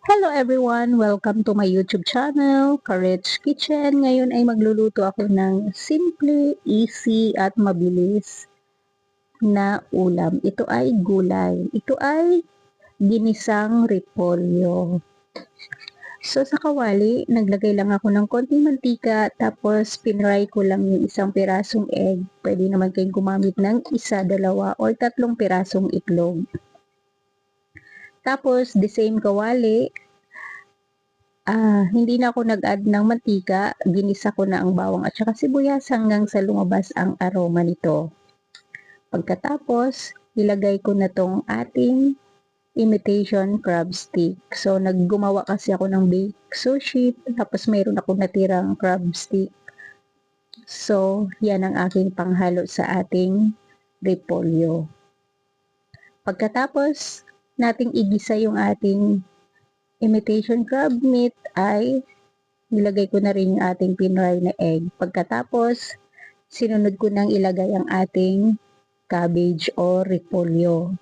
Hello everyone! Welcome to my YouTube channel, Courage Kitchen. Ngayon ay magluluto ako ng simple, easy at mabilis na ulam. Ito ay gulay. Ito ay ginisang repolyo. So sa kawali, naglagay lang ako ng konting mantika tapos pinry ko lang yung isang pirasong egg. Pwede naman kayong gumamit ng isa, dalawa or tatlong pirasong itlog. Tapos the same kawali, hindi na ako nag-add ng mantika, ginisa ko na ang bawang at saka sibuyas hanggang sa lumabas ang aroma nito. Pagkatapos, ilagay ko na tong ating imitation crab stick. So, naggumawa kasi ako ng baked sushi, tapos mayroon ako natirang crab stick. So, yan ang aking panghalo sa ating repolyo. Pagkatapos nating igisa yung ating imitation crab meat ay nilagay ko na rin yung ating pinry na egg. Pagkatapos, sinunod ko nang ilagay ang ating cabbage o repolyo.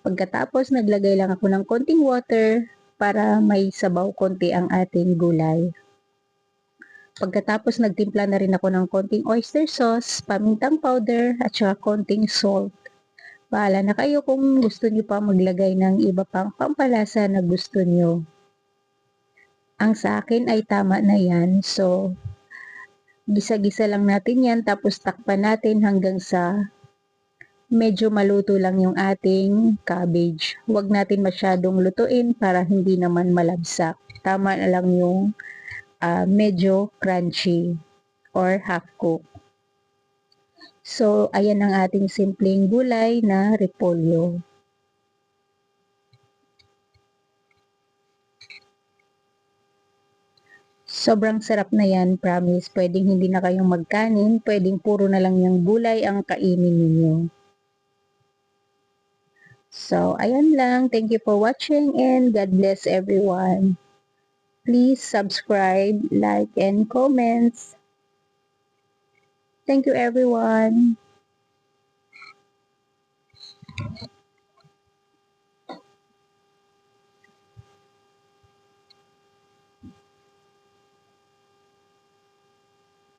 Pagkatapos, naglagay lang ako ng konting water para may sabaw konti ang ating gulay. Pagkatapos, nagtimpla na rin ako ng konting oyster sauce, pamintang powder, at saka konting salt. Bahala na kayo kung gusto nyo pa maglagay ng iba pang pampalasa na gusto nyo. Ang sa akin ay tama na yan. So, gisa-gisa lang natin yan tapos takpan natin hanggang sa medyo maluto lang yung ating cabbage. Huwag natin masyadong lutuin para hindi naman malabsak. Tama na lang yung medyo crunchy or half cook. So, ayan ang ating simpleng gulay na repolyo. Sobrang sarap na yan, promise. Pwedeng hindi na kayong magkanin, pwedeng puro na lang yung gulay ang kainin ninyo. So, ayan lang. Thank you for watching and God bless everyone. Please subscribe, like, and comments. Thank you everyone.